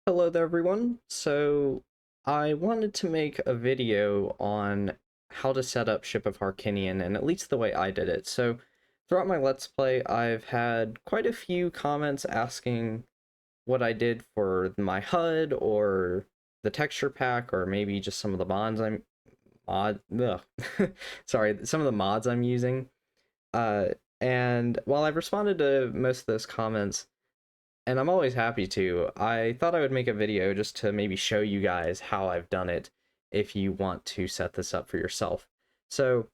Hello there everyone. So I wanted to make a video on how to set up Ship of Harkinian, and at least the way I did it. So throughout my Let's Play, I've had quite a few comments asking what I did for my HUD or the texture pack, or maybe just some of the ugh. Sorry, some of the mods I'm using. Uh, and while I've responded to most of those comments, and I'm always happy to, I thought I would make a video just to maybe show you guys how I've done it if you want to set this up for yourself. So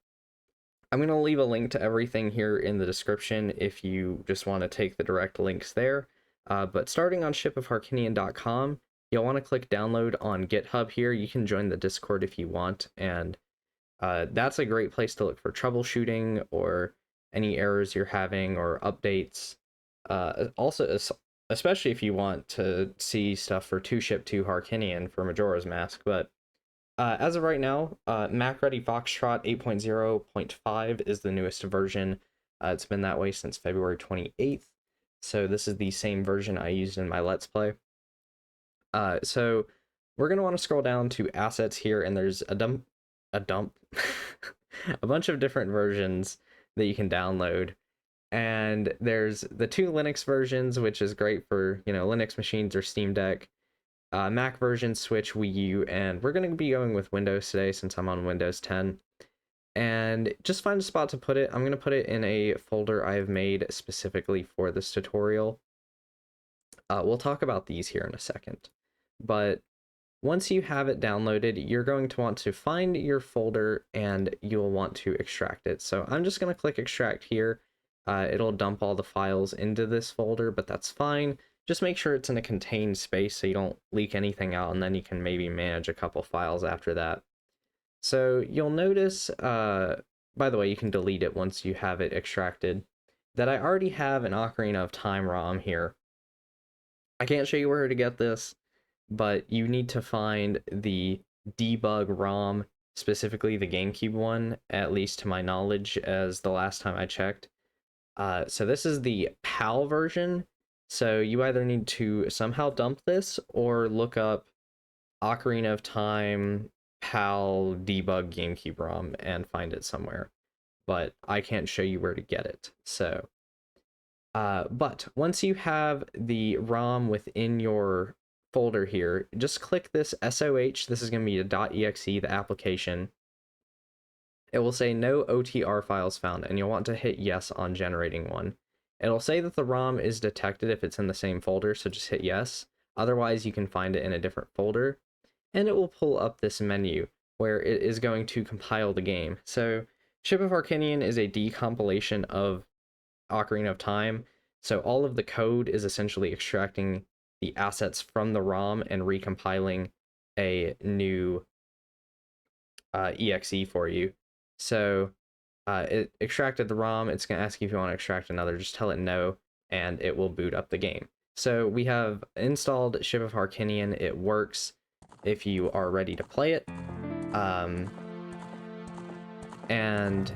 I'm going to leave a link to everything here in the description if you just want to take the direct links there. But starting on shipofharkinian.com, you'll want to click download on GitHub here. You can join the Discord if you want, and that's a great place to look for troubleshooting or any errors you're having or updates. Also, especially if you want to see stuff for 2 Ship 2 Harkinian for Majora's Mask. But as of right now, Mac Ready Foxtrot 8.0.5 is the newest version. It's been that way since February 28th. So this is the same version I used in my Let's Play. So we're going to want to scroll down to assets here, and there's a dump, a bunch of different versions that you can download. And there's the 2 Linux versions, which is great for, Linux machines or Steam Deck, Mac version, Switch, Wii U, and we're going to be going with Windows today since I'm on Windows 10. And just find a spot to put it. I'm going to put it in a folder I have made specifically for this tutorial. We'll talk about these here in a second. But once you have it downloaded, you're going to want to find your folder and you'll want to extract it. So I'm just going to click extract here. It'll dump all the files into this folder, but that's fine. Just make sure it's in a contained space so you don't leak anything out, and then you can maybe manage a couple files after that. So you'll notice, by the way, you can delete it once you have it extracted, that I already have an Ocarina of Time ROM here. I can't show you where to get this, but you need to find the debug ROM, specifically the GameCube one, at least to my knowledge, as the last time I checked. So this is the PAL version. So you either need to somehow dump this or look up Ocarina of Time PAL debug GameCube ROM and find it somewhere. But I can't show you where to get it. So, but once you have the ROM within your folder here, just click this SOH. This is going to be a .exe, the application. It will say no OTR files found, and you'll want to hit yes on generating one. It'll say that the ROM is detected if it's in the same folder, so just hit yes. Otherwise, you can find it in a different folder, and it will pull up this menu where it is going to compile the game. So Ship of Harkinian is a decompilation of Ocarina of Time, so all of the code is essentially extracting the assets from the ROM and recompiling a new exe for you. So it extracted the ROM. It's going to ask you if you want to extract another. Just tell it no, and it will boot up the game. So we have installed Ship of Harkinian. It works if you are ready to play it. And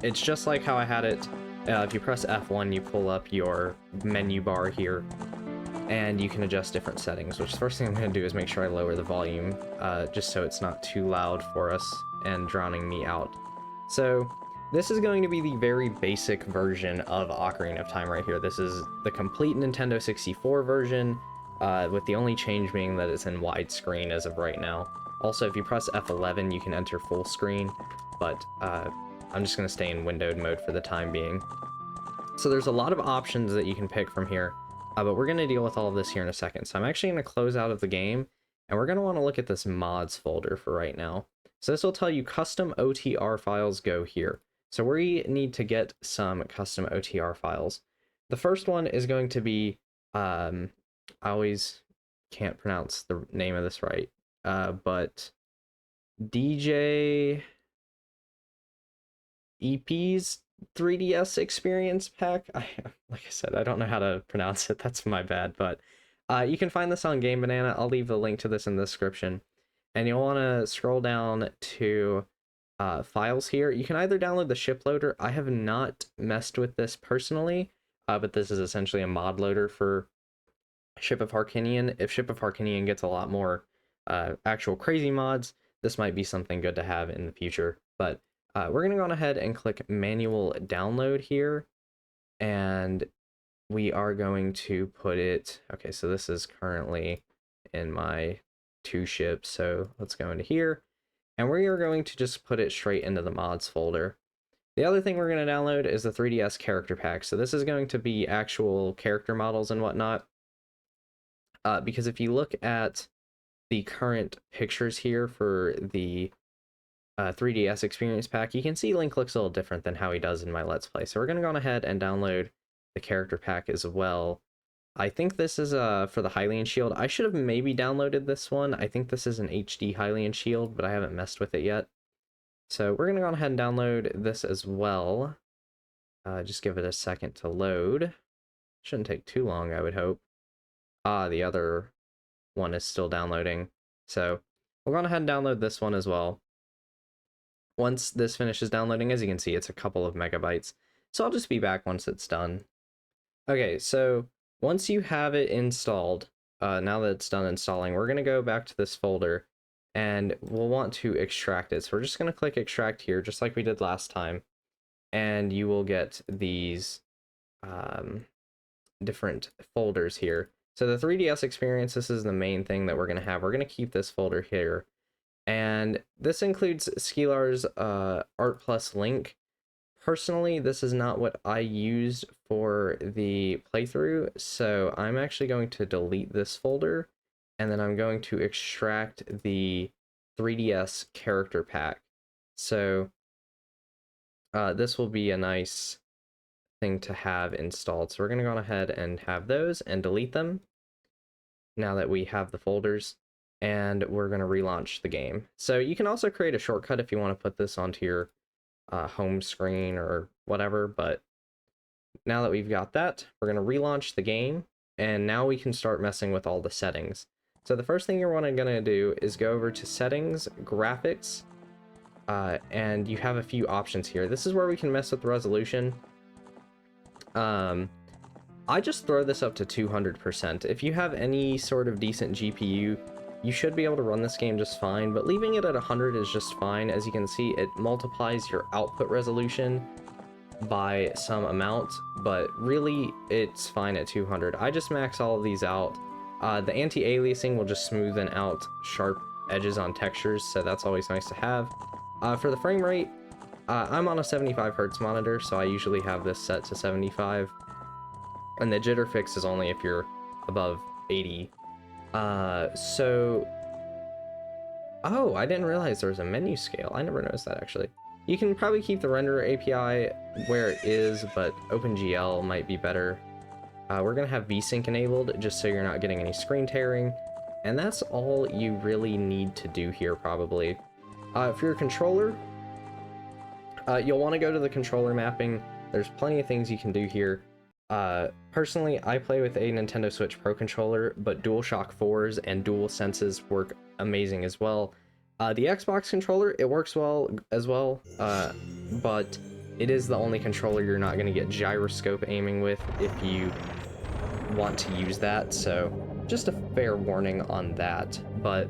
it's just like how I had it. If you press F1, you pull up your menu bar here, and you can adjust different settings, which the first thing I'm going to do is make sure I lower the volume, just so it's not too loud for us and drowning me out. So this is going to be the very basic version of Ocarina of Time right here. This is the complete Nintendo 64 version, with the only change being that it's in widescreen as of right now. Also, if you press F11, you can enter full screen, but I'm just going to stay in windowed mode for the time being. So there's a lot of options that you can pick from here. But we're going to deal with all of this here in a second. So I'm actually going to close out of the game, and we're going to want to look at this mods folder for right now. So this will tell you custom OTR files go here. So we need to get some custom OTR files. The first one is going to be, I always can't pronounce the name of this right, but DJ EP's 3DS experience pack. Like I said, I don't know how to pronounce it. That's my bad, but you can find this on Game Banana. I'll leave the link to this in the description. And you'll want to scroll down to files here. You can either download the ship loader. I have not messed with this personally, but this is essentially a mod loader for Ship of Harkinian. If Ship of Harkinian gets a lot more actual crazy mods, this might be something good to have in the future. But we're going to go ahead and click manual download here, and we are going to put it, okay, so this is currently in my 2 ships, so let's go into here, and we are going to just put it straight into the mods folder. The other thing we're going to download is the 3DS character pack. So this is going to be actual character models and whatnot, because if you look at the current pictures here for the 3DS experience pack, you can see Link looks a little different than how he does in my Let's Play. So we're going to go ahead and download the character pack as well. I think this is for the Hylian Shield. I should have maybe downloaded this one. I think this is an HD Hylian Shield, but I haven't messed with it yet. So we're going to go ahead and download this as well. Just give it a second to load. Shouldn't take too long, I would hope. The other one is still downloading. So we'll go ahead and download this one as well. Once this finishes downloading, as you can see, it's a couple of megabytes. So I'll just be back once it's done. Okay, so once you have it installed, now that it's done installing, we're going to go back to this folder, and we'll want to extract it. So we're just going to click extract here, just like we did last time, and you will get these different folders here. So the 3DS experience, this is the main thing that we're going to have. We're going to keep this folder here, and this includes Skelar's Art Plus Link. Personally, this is not what I used for the playthrough, so I'm actually going to delete this folder, and then I'm going to extract the 3DS character pack. So this will be a nice thing to have installed. So we're going to go ahead and have those and delete them now that we have the folders, and we're going to relaunch the game. So you can also create a shortcut if you want to put this onto your home screen or whatever, but now that we've got that, we're going to relaunch the game, and now we can start messing with all the settings. So the first thing you're going to do is go over to settings, graphics, and you have a few options here. This is where we can mess with the resolution. I just throw this up to 200%. If you have any sort of decent GPU, you should be able to run this game just fine, but leaving it at 100 is just fine. As you can see, it multiplies your output resolution by some amount, but really it's fine at 200. I just max all of these out. The anti-aliasing will just smoothen out sharp edges on textures, so that's always nice to have. For the frame rate, I'm on a 75 Hz monitor, so I usually have this set to 75. And the jitter fix is only if you're above 80. Oh, I didn't realize there was a menu scale. I never noticed that, actually. You can probably keep the renderer API where it is, but OpenGL might be better. We're going to have VSync enabled, just so you're not getting any screen tearing. And that's all you really need to do here, probably. For your controller, you'll want to go to the controller mapping. There's plenty of things you can do here. Personally, I play with a Nintendo Switch Pro controller, but DualShock 4s and DualSenses work amazing as well. The Xbox controller, it works well as well, but it is the only controller you're not going to get gyroscope aiming with if you want to use that, so just a fair warning on that. But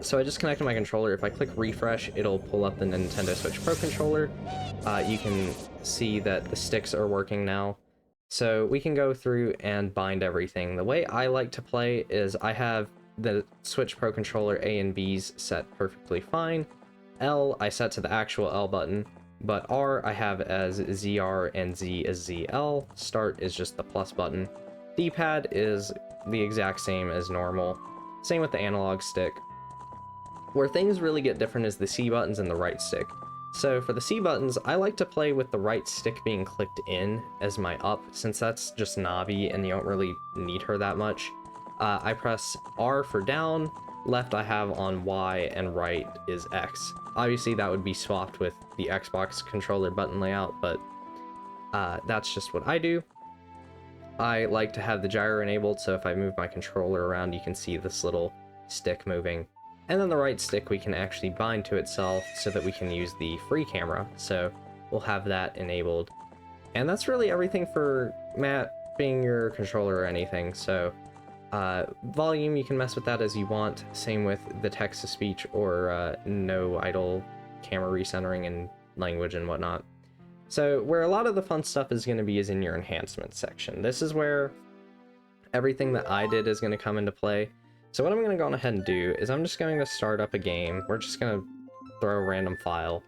so I just connected my controller. If I click refresh, it'll pull up the Nintendo Switch Pro controller. You can see that the sticks are working now. So we can go through and bind everything. The way I like to play is I have the Switch Pro controller A and B's set perfectly fine. L I set to the actual L button, but R I have as ZR and Z as ZL. Start is just the plus button. D-pad is the exact same as normal. Same with the analog stick. Where things really get different is the C buttons and the right stick. So for the C buttons, I like to play with the right stick being clicked in as my up, since that's just Navi and you don't really need her that much. I press R for down, left I have on Y, and right is X. Obviously that would be swapped with the Xbox controller button layout, but that's just what I do. I like to have the gyro enabled, so if I move my controller around, you can see this little stick moving. And then the right stick we can actually bind to itself so that we can use the free camera. So we'll have that enabled. And that's really everything for mapping your controller or anything. So Volume, you can mess with that as you want. Same with the text-to-speech or no idle camera recentering and language and whatnot. So where a lot of the fun stuff is going to be is in your enhancements section. This is where everything that I did is going to come into play. So what I'm going to go on ahead and do is I'm just going to start up a game. We're just going to throw a random file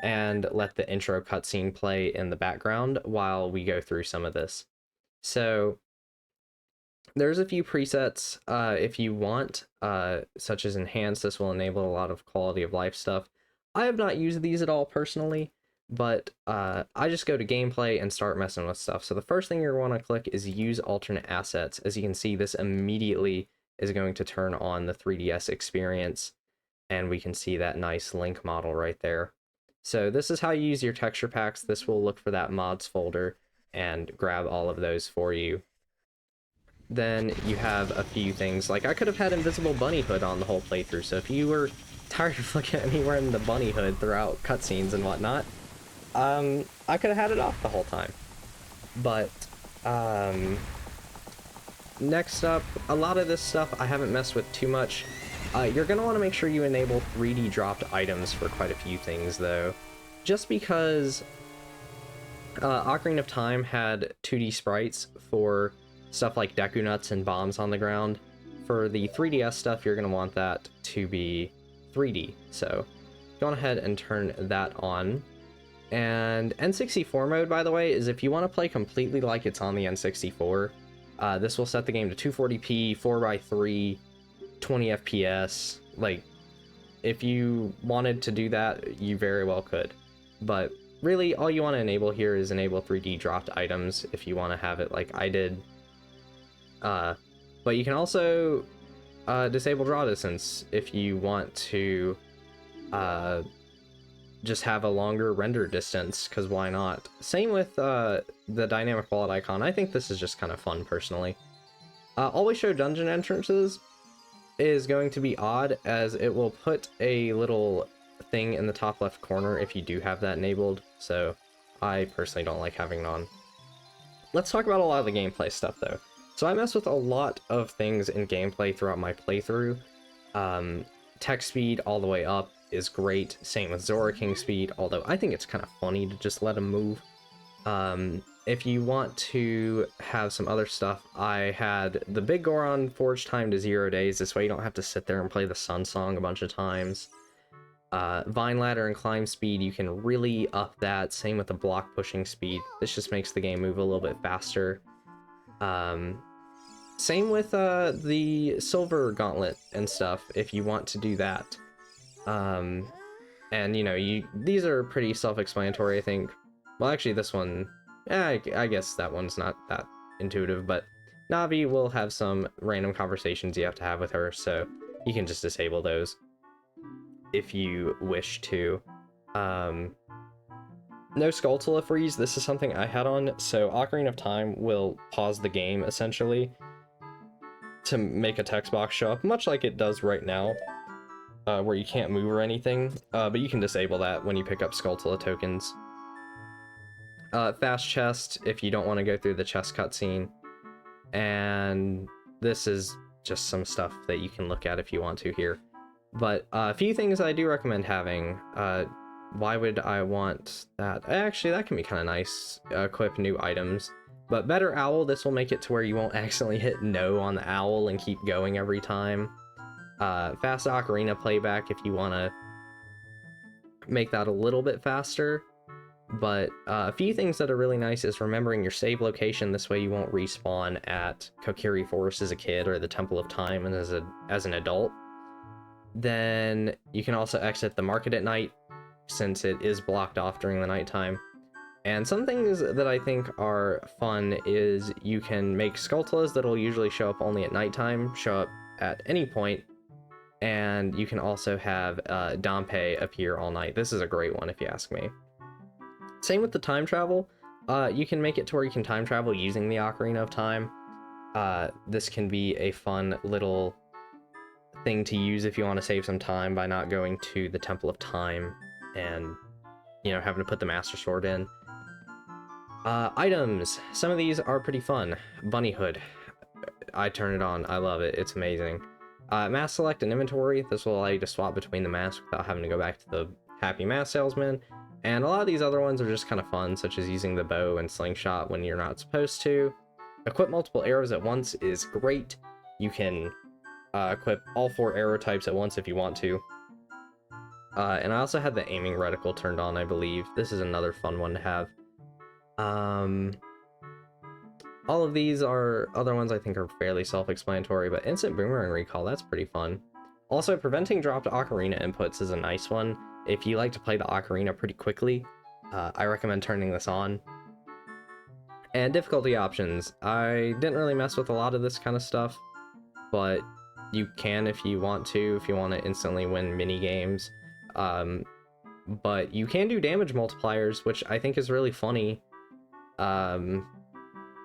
and let the intro cutscene play in the background while we go through some of this. So there's a few presets if you want, such as enhance. This will enable a lot of quality of life stuff. I have not used these at all personally, but I just go to gameplay and start messing with stuff. So the first thing you're going to want to click is use alternate assets. As you can see, this immediately is going to turn on the 3DS experience, and we can see that nice Link model right there. So this is how you use your texture packs. This will look for that mods folder and grab all of those for you. Then you have a few things, like I could have had invisible bunny hood on the whole playthrough, so if you were tired of looking at me wearing the bunny hood throughout cutscenes and whatnot, I could have had it off the whole time. But next up, a lot of this stuff I haven't messed with too much. You're going to want to make sure you enable 3D dropped items for quite a few things though, just because Ocarina of Time had 2D sprites for stuff like Deku Nuts and bombs on the ground. For the 3DS stuff, you're going to want that to be 3D. So go on ahead and turn that on. And N64 mode, by the way, is if you want to play completely like it's on the N64, this will set the game to 240p, 4x3, 20 FPS. Like, if you wanted to do that, you very well could. But really, all you want to enable here is enable 3D dropped items if you want to have it like I did. But you can also disable draw distance if you want to just have a longer render distance, because why not? Same with the dynamic wallet icon. I think this is just kind of fun personally. Always show dungeon entrances is going to be odd, as it will put a little thing in the top left corner if you do have that enabled, so I personally don't like having it on. Let's talk about a lot of the gameplay stuff though. So I mess with a lot of things in gameplay throughout my playthrough. Text speed all the way up is great. Same with Zora King speed, although I think it's kind of funny to just let him move. If you want to have some other stuff, I had the Big Goron forge time to 0 days. This way you don't have to sit there and play the Sun Song a bunch of times. Vine ladder and climb speed, you can really up that. Same with the block pushing speed. This just makes the game move a little bit faster. Same with the silver gauntlet and stuff, if you want to do that. And you know, these are pretty self-explanatory, I think. Well, actually this one, I guess that one's not that intuitive, but Navi will have some random conversations you have to have with her, so you can just disable those if you wish to. No Skulltula freeze, this is something I had on, so Ocarina of Time will pause the game, essentially, to make a text box show up, much like it does right now, where you can't move or anything, but you can disable that when you pick up Skulltula tokens. Fast chest, if you don't want to go through the chest cutscene, and this is just some stuff that you can look at if you want to here. But a few things I do recommend having. Why would I want that? Actually, that can be kind of nice. Equip new items. But better owl, this will make it to where you won't accidentally hit no on the owl and keep going every time. Fast ocarina playback if you want to make that a little bit faster. But a few things that are really nice is remembering your save location. This way you won't respawn at Kokiri Forest as a kid or the Temple of Time and as an adult. Then you can also exit the market at night, since it is blocked off during the nighttime. And some things that I think are fun is you can make Skulltulas that'll usually show up only at nighttime show up at any point, and you can also have Dampe appear all night. This is a great one if you ask me. Same with the time travel. You can make it to where you can time travel using the Ocarina of Time. This can be a fun little thing to use if you want to save some time by not going to the Temple of Time and, you know, having to put the Master Sword in. Items. Some of these are pretty fun. Bunny hood. I turn it on. I love it. It's amazing. Mask select and inventory. This will allow you to swap between the masks without having to go back to the happy mask salesman. And a lot of these other ones are just kind of fun, such as using the bow and slingshot when you're not supposed to. Equip multiple arrows at once is great. You can equip all 4 arrow types at once if you want to. And I also had the aiming reticle turned on, I believe. This is another fun one to have. All of these are other ones I think are fairly self-explanatory, but instant boomerang recall, that's pretty fun. Also, preventing dropped ocarina inputs is a nice one. If you like to play the ocarina pretty quickly, I recommend turning this on. And difficulty options. I didn't really mess with a lot of this kind of stuff, but you can if you want to instantly win mini games. But you can do damage multipliers, which I think is really funny.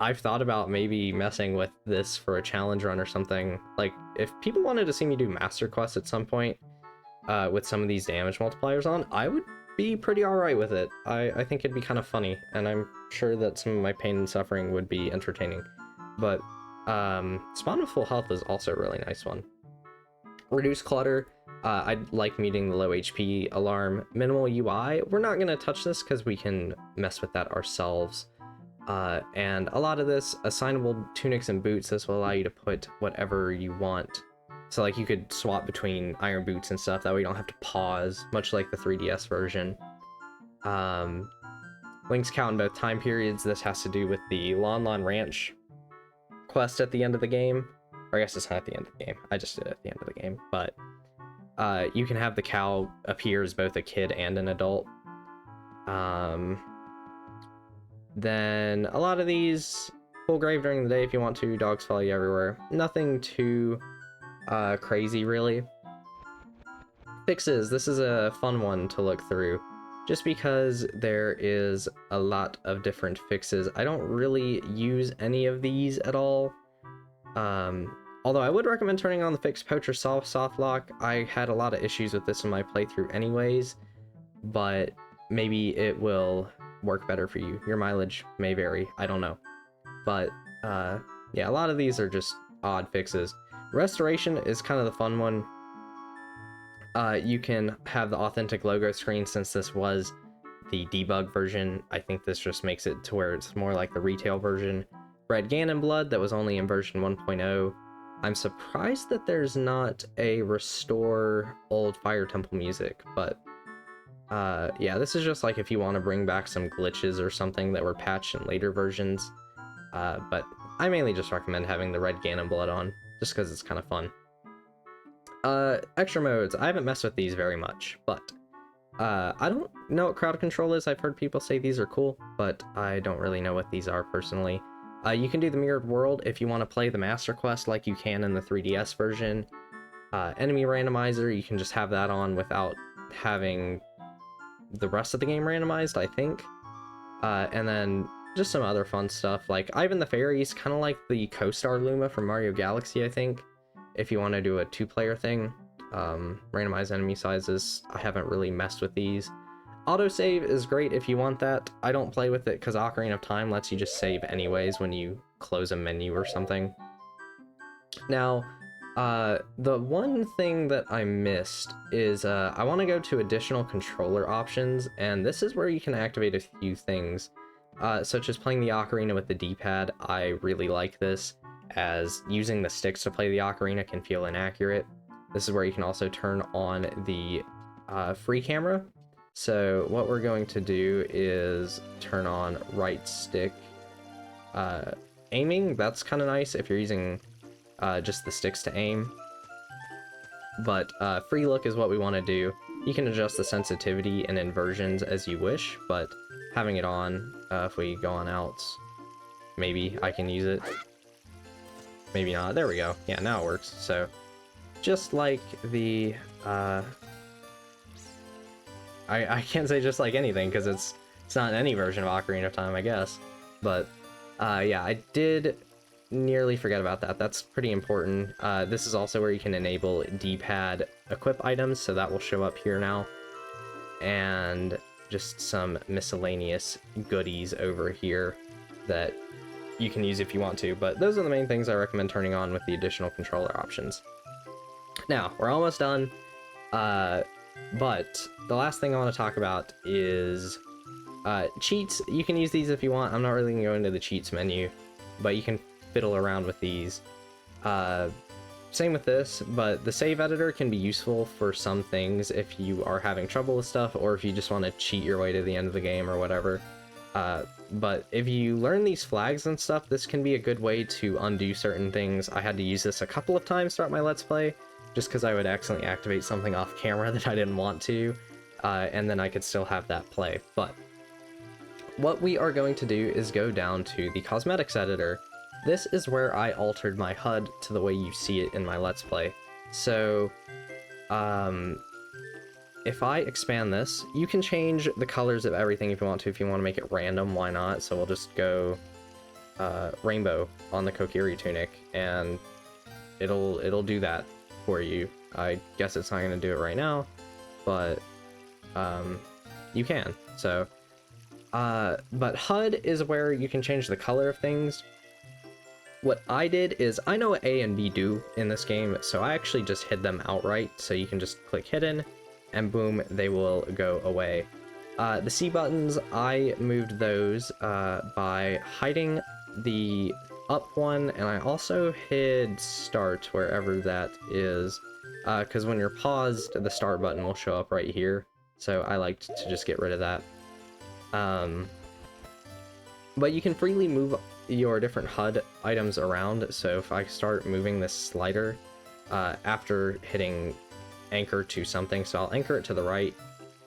I've thought about maybe messing with this for a challenge run or something. Like, if people wanted to see me do master quests at some point with some of these damage multipliers on, I would be pretty alright with it. I think it'd be kind of funny, and I'm sure that some of my pain and suffering would be entertaining. But Spawn with Full Health is also a really nice one. Reduce Clutter. I like meeting the low HP alarm. Minimal UI. We're not going to touch this because we can mess with that ourselves. And a lot of this, assignable tunics and boots, this will allow you to put whatever you want. So like you could swap between iron boots and stuff, that way you don't have to pause, much like the 3DS version. Links count in both time periods. This has to do with the Lon Lon Ranch quest at the end of the game. Or I guess it's not at the end of the game, I just did it at the end of the game. But you can have the cow appear as both a kid and an adult. Then a lot of these, full grave during the day if you want to, dogs follow you everywhere. Nothing too crazy really. Fixes, this is a fun one to look through, just because there is a lot of different fixes. I don't really use any of these at all. Although I would recommend turning on the fix poacher soft lock. I had a lot of issues with this in my playthrough anyways, but maybe it will work better for you. Your mileage may vary, I don't know. But yeah, a lot of these are just odd fixes. Restoration is kind of the fun one. You can have the authentic logo screen. Since this was the debug version, I think this just makes it to where it's more like the retail version. Red Ganon blood, that was only in version 1.0. I'm surprised that there's not a restore old Fire Temple music, but yeah, this is just like if you want to bring back some glitches or something that were patched in later versions. But I mainly just recommend having the Red Ganon blood on, just because it's kind of fun. Extra modes, I haven't messed with these very much, but I don't know what crowd control is. I've heard people say these are cool, but I don't really know what these are personally. You can do the mirrored world if you want to play the master quest like you can in the 3DS version. Enemy randomizer, you can just have that on without having the rest of the game randomized, I think. And then just some other fun stuff, like Ivan the Fairies, kind of like the Co-Star Luma from Mario Galaxy, I think. If you want to do a 2-player thing, randomized enemy sizes, I haven't really messed with these. Autosave is great if you want that. I don't play with it because Ocarina of Time lets you just save anyways when you close a menu or something. Now, the one thing that I missed is I want to go to additional controller options, and this is where you can activate a few things, such as playing the ocarina with the D-pad. I really like this, as using the sticks to play the ocarina can feel inaccurate. This is where you can also turn on the free camera. So what we're going to do is turn on right stick aiming. That's kind of nice if you're using just the sticks to aim. But free look is what we want to do. You can adjust the sensitivity and inversions as you wish, but having it on, if we go on outs, maybe I can use it. Maybe not. There we go. Yeah, now it works. So just like the I can't say just like anything because it's not in any version of Ocarina of Time, I guess. But yeah, I did nearly forget about that. That's pretty important. This is also where you can enable D-pad equip items, so that will show up here now. And just some miscellaneous goodies over here that you can use if you want to, but those are the main things I recommend turning on with the additional controller options. Now, we're almost done, but the last thing I want to talk about is cheats. You can use these if you want. I'm not really going to go into the cheats menu, but you can fiddle around with these. Same with this, but the save editor can be useful for some things if you are having trouble with stuff, or if you just want to cheat your way to the end of the game or whatever. But if you learn these flags and stuff, this can be a good way to undo certain things. I had to use this a couple of times throughout my Let's Play, just because I would accidentally activate something off camera that I didn't want to, and then I could still have that play. But what we are going to do is go down to the cosmetics editor. This is where I altered my HUD to the way you see it in my Let's Play. So, if I expand this, you can change the colors of everything if you want to. If you want to make it random, why not? So we'll just go rainbow on the Kokiri tunic, and it'll do that for you. I guess it's not going to do it right now, but you can. So, but HUD is where you can change the color of things. What I did is, I know what A and B do in this game, so I actually just hid them outright, so you can just click hidden, and boom, they will go away. The C buttons, I moved those by hiding the up one, and I also hid start wherever that is, because when you're paused, the start button will show up right here, so I liked to just get rid of that. But you can freely move your different HUD items around, so if I start moving this slider after hitting anchor to something, so I'll anchor it to the right,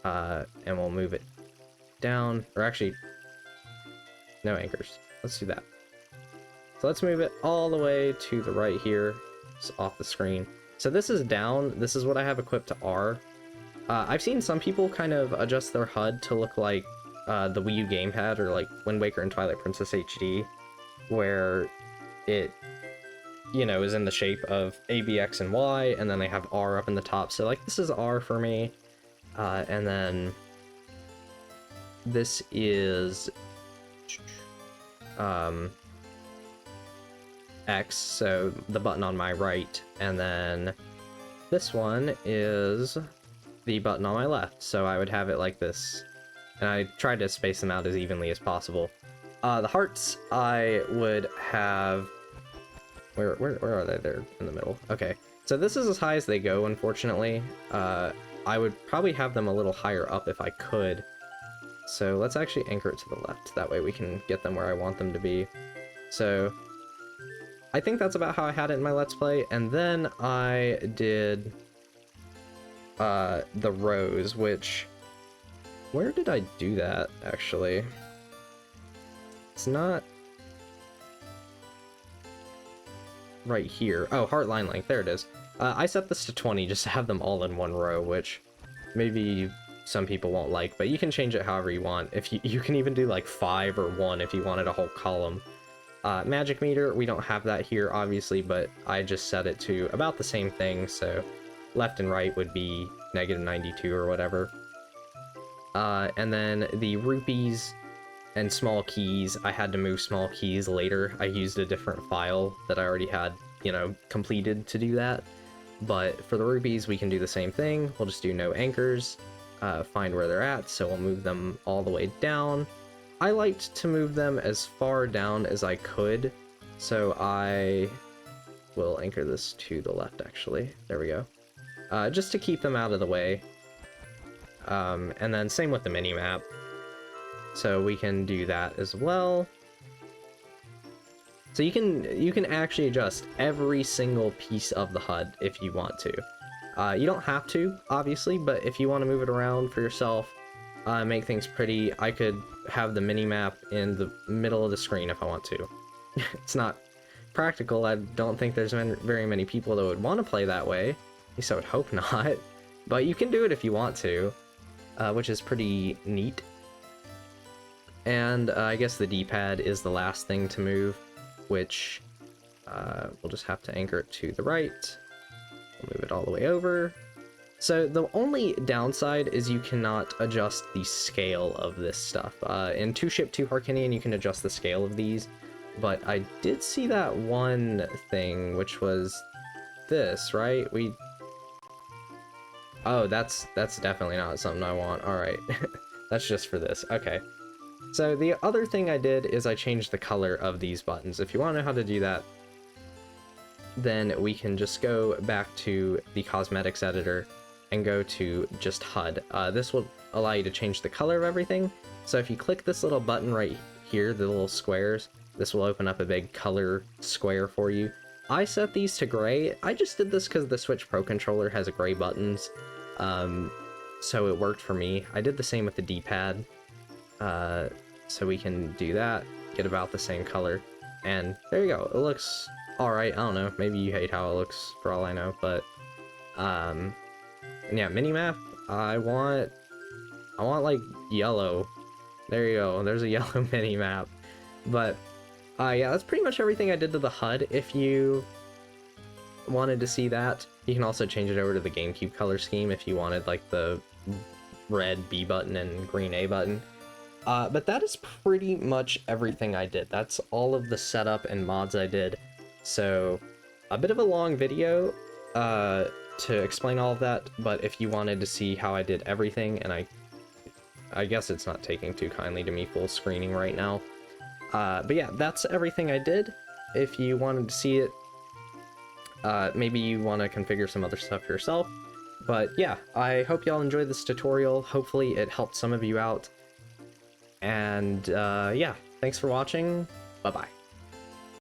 and we'll move it down, or actually, no anchors, let's do that. So let's move it all the way to the right here, it's off the screen. So this is down, this is what I have equipped to R. I've seen some people kind of adjust their HUD to look like the Wii U gamepad, or like Wind Waker and Twilight Princess HD, where it, you know, is in the shape of A, B, X, and Y, and then they have R up in the top. So like this is R for me, and then this is X, so the button on my right, and then this one is the button on my left. So I would have it like this, and I tried to space them out as evenly as possible. The hearts, I would have... Where are they? They're in the middle. Okay, so this is as high as they go, unfortunately. I would probably have them a little higher up if I could. So let's actually anchor it to the left. That way we can get them where I want them to be. So I think that's about how I had it in my Let's Play. And then I did the rows, which... Where did I do that, actually? It's not right here. Oh, heart line length, there it is. I set this to 20 just to have them all in one row, which maybe some people won't like, but you can change it however you want. If you can even do like 5 or 1 if you wanted a whole column. Magic meter, we don't have that here, obviously, but I just set it to about the same thing, so left and right would be -92 or whatever. And then the rupees and small keys, I had to move small keys later. I used a different file that I already had, you know, completed to do that. But for the rupees, we can do the same thing. We'll just do no anchors, find where they're at, so we'll move them all the way down. I liked to move them as far down as I could, so I will anchor this to the left, actually. There we go. Just to keep them out of the way. And then same with the mini-map. So we can do that as well. So you can actually adjust every single piece of the HUD if you want to. You don't have to, obviously, but if you want to move it around for yourself, make things pretty, I could have the mini-map in the middle of the screen if I want to. It's not practical. I don't think there's very many people that would want to play that way. At least I would hope not. But you can do it if you want to, which is pretty neat. And I guess the D-pad is the last thing to move, which we'll just have to anchor it to the right. We'll move it all the way over. So the only downside is you cannot adjust the scale of this stuff. In 2 Ship 2 Harkinian, you can adjust the scale of these, but I did see that one thing, which was this, right? Oh, that's definitely not something I want. All right, that's just for this. Okay. So the other thing I did is I changed the color of these buttons. If you want to know how to do that, then we can just go back to the cosmetics editor and go to just HUD. This will allow you to change the color of everything. So if you click this little button right here, the little squares, this will open up a big color square for you. I set these to gray. I just did this because the Switch Pro controller has gray buttons, so it worked for me. I did the same with the D-pad, so we can do that, get about the same color, and there you go. It looks alright. I don't know, maybe you hate how it looks for all I know, but yeah, minimap, I want like yellow. There you go, there's a yellow minimap. But yeah, that's pretty much everything I did to the HUD. If you wanted to see that, you can also change it over to the GameCube color scheme if you wanted like the red B button and green A button. But that is pretty much everything I did. That's all of the setup and mods I did. So a bit of a long video to explain all of that, but if you wanted to see how I did everything, and I guess it's not taking too kindly to me full screening right now. But yeah, that's everything I did. If you wanted to see it, maybe you want to configure some other stuff yourself. But yeah, I hope y'all enjoyed this tutorial. Hopefully it helped some of you out. And yeah, thanks for watching. Bye-bye.